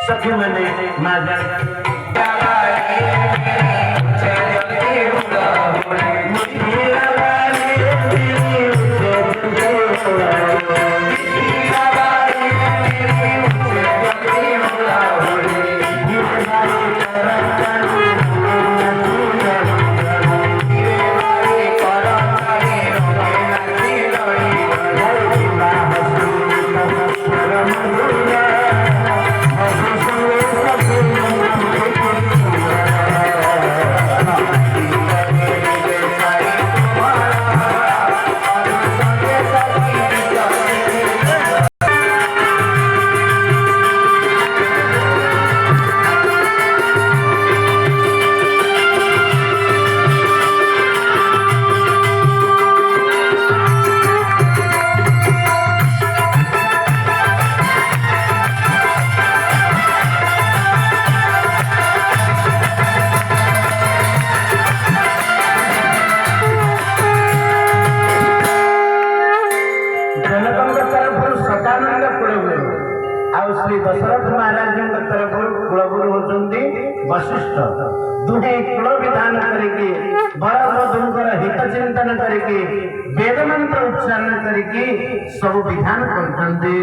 सखी मैंने माझ्या श्री दशरथ महाराज तरफ कुलगुरु होती वशिष्ठ दुहे कुल विधान करके बड़बधूंकर हित चिंतन करके वेद मंत्र उच्चारण करके सब विधान करते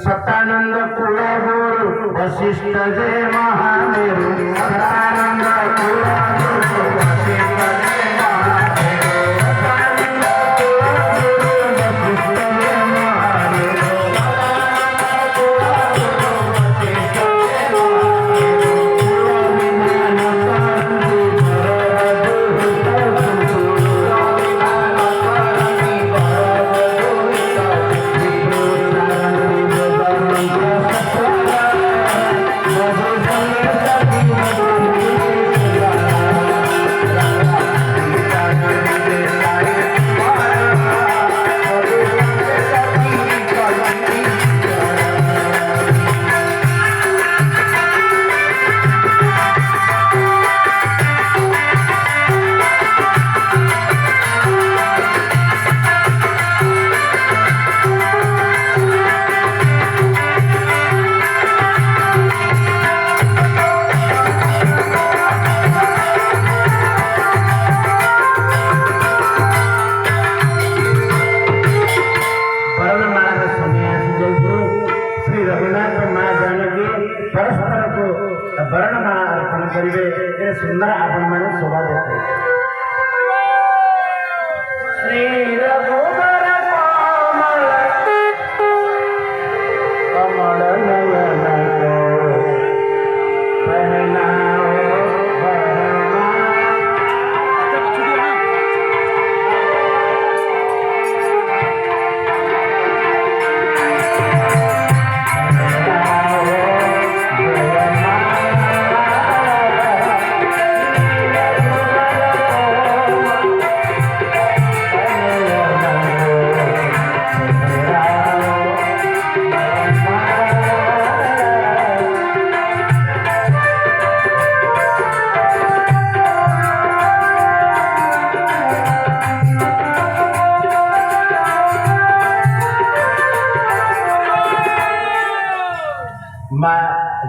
सतानंद कुलगुरु वशिष्ठ जय महादेव सतानंद कुलगुरु वशिष्ठ जय महादेव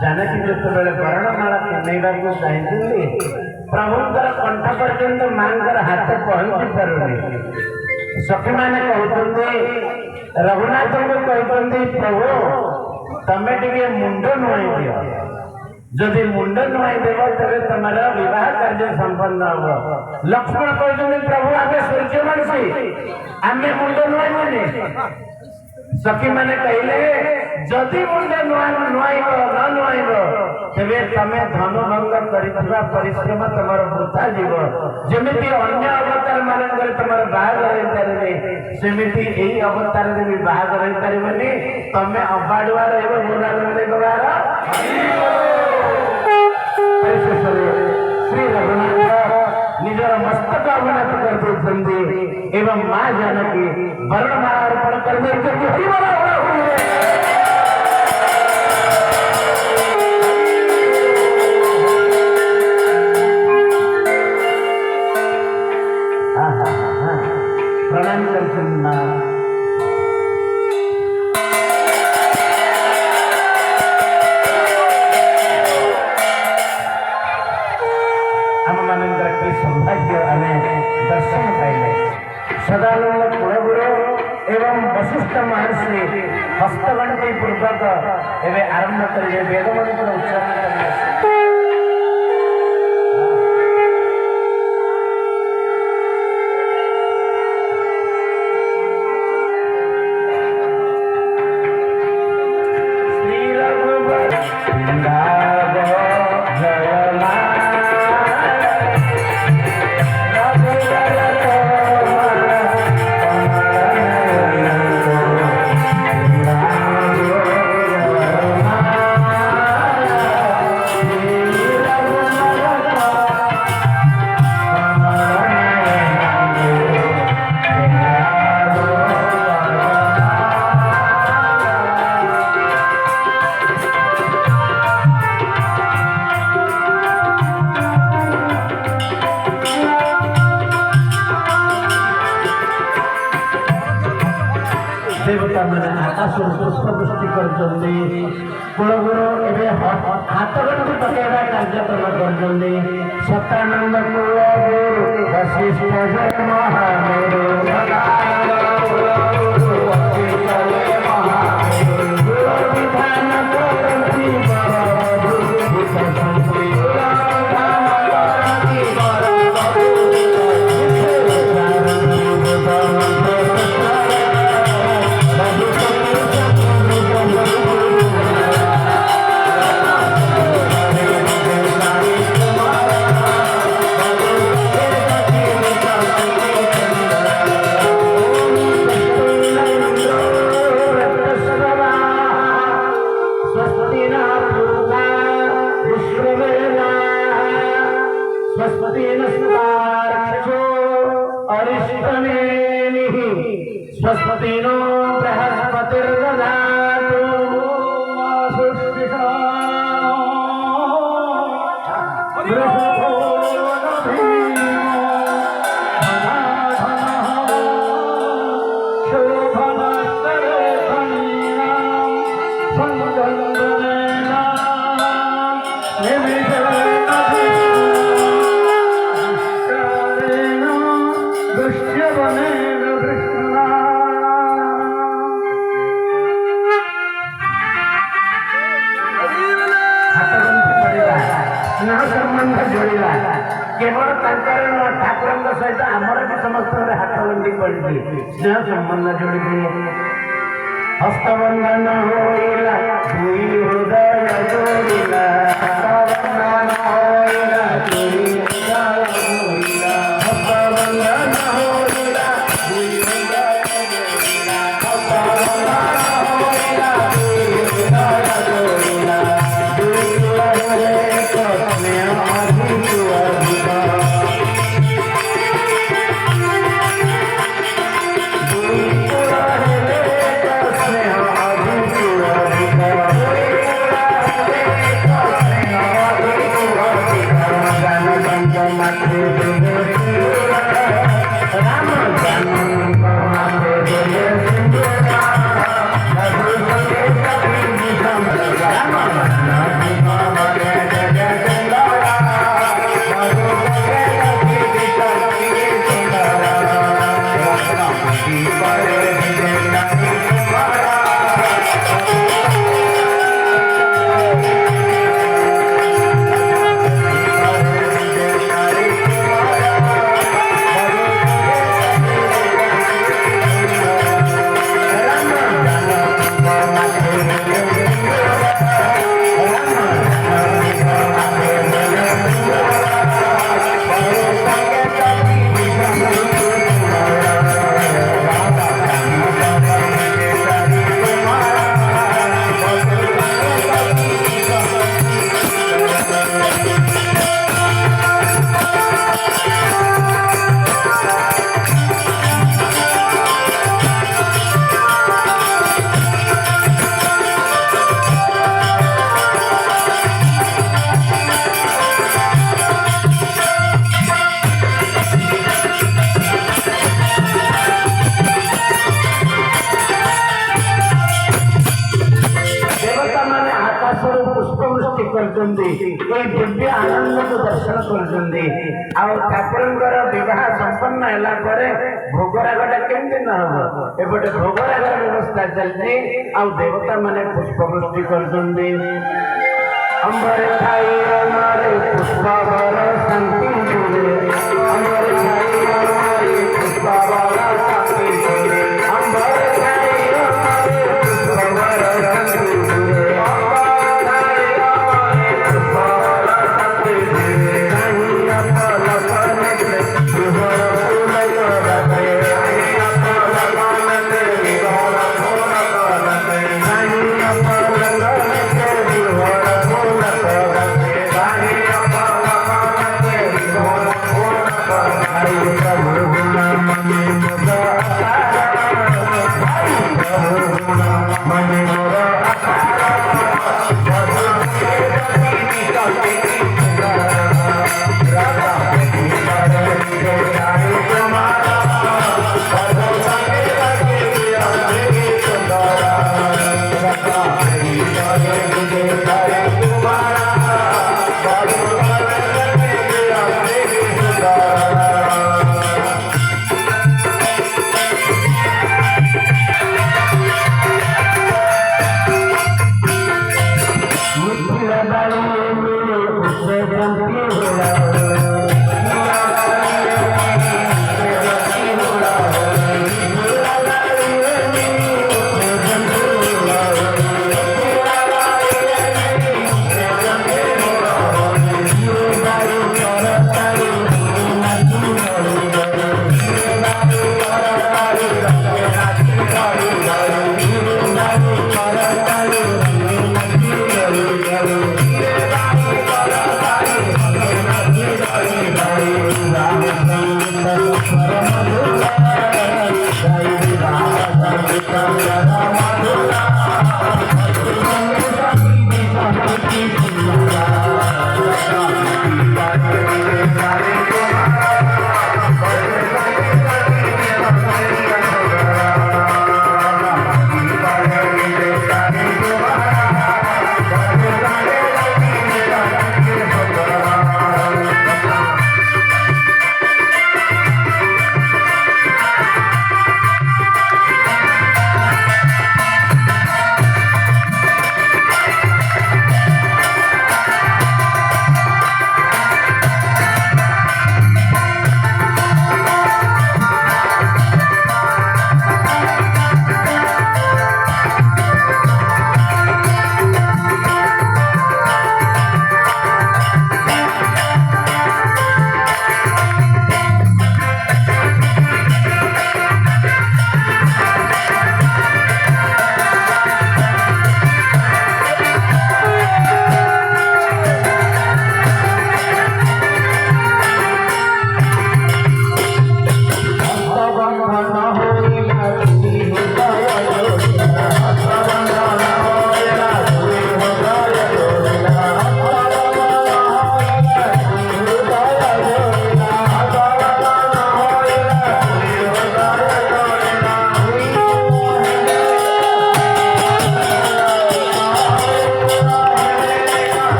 जानकी ଯେତେବେଳେ ବରଣମାଳ ପିନ୍ଧେଇବାକୁ ଚାହିଁଛନ୍ତି ପ୍ରଭୁଙ୍କର କଣ୍ଠ ପର୍ଯ୍ୟନ୍ତ ମାଙ୍କର ହାତ ପହଞ୍ଚି ପାରୁନି। ସଖୀମାନେ କହୁଛନ୍ତି ରଘୁନାଥଙ୍କୁ କହିଛନ୍ତି ପ୍ରଭୁ ତମେ ଟିକେ ମୁଣ୍ଡ ନୁଆଇ ଦିଅ, ଯଦି ମୁଣ୍ଡ ନୁଆଇ ଦେବ ତେବେ ତମର ବିବାହ କାର୍ଯ୍ୟ ସମ୍ପନ୍ନ ହବ। ଲକ୍ଷ୍ମଣ କହିଛନ୍ତି ପ୍ରଭୁ ଆମେ ସୂର୍ଯ୍ୟବଂଶୀ, ଆମେ ମୁଣ୍ଡ ନୁଆଇବୁନି। ସଖୀମାନେ କହିଲେ ଯଦି ମୁଣ୍ଡ ନୁଆଇବ ନ ନୁଆଇବ ତେବେ ତମେ ଧନଭଙ୍ଗ କରିଥିବା ପରିଶ୍ରମ ତମର ବୃଥା ଯିବ। ଯେମିତି ଅନ୍ୟ ଅବତାର ମାନଙ୍କରେ ତମର ବାହାଘର ହେଇପାରିବେ ସେମିତି ଏଇ ଅବତାରରେ ବି ବାହାଘର ହେଇପାରିବନି। ତମେ ଅବାଡୁଆ ରହିବ ବୁଢ଼ାର ଶ୍ରୀ ରଘୁନାଥ ନିଜର ମସ୍ତକ ଅବନତ କରିଦେଇଛନ୍ତି ଏବଂ ମା ଜାନକୀ ବରଣମାଳ ଅର୍ପଣ କରିଦେଇଛନ୍ତି। प्रणाम करते सौभाग्य आम दर्शन पाइले। सदानंद कुलगुरु एवं वशिष्ठ महर्षि हस्तगंठी पूर्वक एवं आरंभ करेंगे वेदमंत्र उच्चारण करने। देवता मैंने आकाश पुष्पपुष्टि करछन्ति। कुलगुरु एबे हाथ गंठी पकेवा कार्यक्रम करछन्ति। सत्यानंद कुलगुरु वशिष्ठ जय महामेरु कुलगुरु वशिष्ठ जय महामेरु गुरु विधान करन्ति बरबधु विकसन्ति स्वस्तिनो बृहस्पतिर्दधातु संबंध जोड़ा केवल ठाकुर सहित आमर भी समस्त हाथ गंठी पड़ी स्नेह संबंध जोड़ी हस्तबंधन होइला दुई हृदय जोड़िला हस्तबंधन होइला दुई हृदय जोड़िला हस्तबंधन होइला दुई हृदय जोड़िला हस्तबंधन होइला दुई हृदय जोड़िला दुई हृदय को स्नेह अधिक अधिक କରୁଛନ୍ତି ଏଇ ଦିବ୍ୟ ଆନନ୍ଦକୁ ଦର୍ଶନ କରୁଛନ୍ତି। ଆଉ ଠାକୁରଙ୍କର ବିବାହ ସମ୍ପନ୍ନ ହେଲା ପରେ ଭୋଗରାଗଟା କେମିତି ନ ହବ? ଏପଟେ ଭୋଗରାଗର ବ୍ୟବସ୍ଥା ଚାଲିଛି, ଆଉ ଦେବତା ମାନେ ପୁଷ୍ପବୃଷ୍ଟି କରୁଛନ୍ତି। अम्बर छाई हमारे पुष्पावल शांति जुड़े, अम्बर छाई हमारे पुष्पावल शांति जुड़े, अम्बर छाई हमारे पुष्पावल शांति जुड़े, अम्बर छाई हमारे पुष्पावल शांति जुड़े। नहीं अपल बनते विहर फूल करते, नहीं अपल बनते विहर फूल करते, नहीं अपल बनते विहर फूल करते, नहीं अपल बनते विहर फूल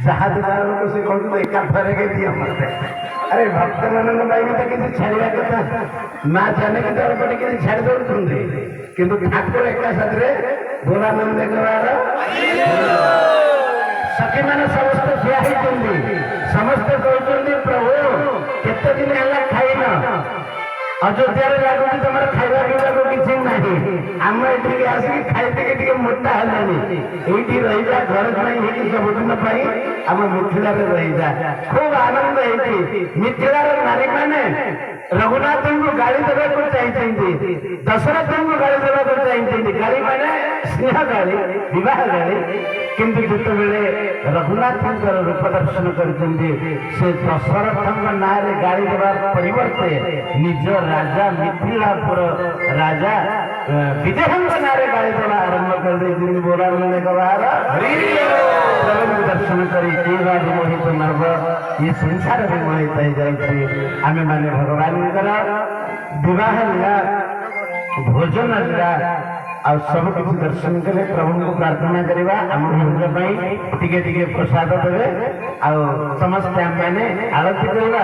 ଯାହା ଦେଲା ବେଳକୁ ସେ କହୁଛନ୍ତି ଏକାଥରେ ଦିଅ ମତେ। ଆରେ ଭକ୍ତମାନଙ୍କ ପାଇଁ ବି ତ କିଛି ଛାଡ଼ିବା କଥା। ମା ଜାନକୀ ତ ଅଳ୍ପ ଟିକେ ଛାଡ଼ି ଦଉଛନ୍ତି, କିନ୍ତୁ ଠାକୁର ଏକା ସାଥିରେ ଭୋଳାନନ୍ଦଙ୍କର ସଖୀମାନେ ସମସ୍ତେ ଠିଆ ହେଇଛନ୍ତି। ସମସ୍ତେ କହୁଛନ୍ତି ପ୍ରଭୁ କେତେ ଦିନ ହେଲା ଖାଇନ, ଅଯୋଧ୍ୟାରେ ଲାଗୁଛି ତମର ଖାଇବା ପିଇବାକୁ କିଛି ନାହିଁ, ଆମେ ଏଠିକି ଆସିକି ଖାଇଦେଇକି ଟିକେ ମୋଟା ହେଲାଣି, ଏଇଠି ରହିଯା, ଘର ପାଇଁ ହେଇକି ସବୁଦିନ ପାଇଁ ଆମ ମିଥିଳାରେ ରହିଯା। ଖୁବ ଆନନ୍ଦ ହେଇଛି। ମିଥିଳାର ନାରୀମାନେ ରଘୁନାଥଙ୍କୁ ଗାଳି ଦେବାକୁ ଚାହିଁଛନ୍ତି, ଦଶରଥଙ୍କୁ ଗାଳି ଦେବାକୁ ଚାହିଁଛନ୍ତି। ଗାଳି ମାନେ ସ୍ନେହ ଗାଳି, ବିବାହ ଗାଳି। କିନ୍ତୁ ଯେତେବେଳେ ରଘୁନାଥଙ୍କର ରୂପ ଦର୍ଶନ କରିଛନ୍ତି, ସେ ଦଶରଥଙ୍କ ନାଁରେ ଗାଳି ଦେବା ପରିବର୍ତ୍ତେ ନିଜ ରାଜା ମିଥିଳାପୁର ରାଜା ବିଦେହଙ୍କ ନାଁରେ ଗାଳି ଦେବା ଆରମ୍ଭ କରିଦେଇଛନ୍ତି। ବୋଲାନନ୍ଦଙ୍କ ବାହାର ପ୍ରଭୁଙ୍କୁ ଦର୍ଶନ କରି କେବା ବିମୋହିତ ନବ, ଇଏ ସଂସାର ବିମୋହିତ ହେଇଯାଇଛି। ଆମେମାନେ ଭଗବାନଙ୍କର ବିବାହ ଲୀଳା, ଭୋଜନ ଲୀଳା ଆଉ ସବୁ କିଛି ଦର୍ଶନ କଲେ ପ୍ରଭୁଙ୍କୁ ପ୍ରାର୍ଥନା କରିବା ଆମ ଭୋଗ ପାଇଁ ଟିକେ ଟିକେ ପ୍ରସାଦ ଦେବେ, ଆଉ ସମସ୍ତେ ଆମେମାନେ ଆଳତୀ କରିବା।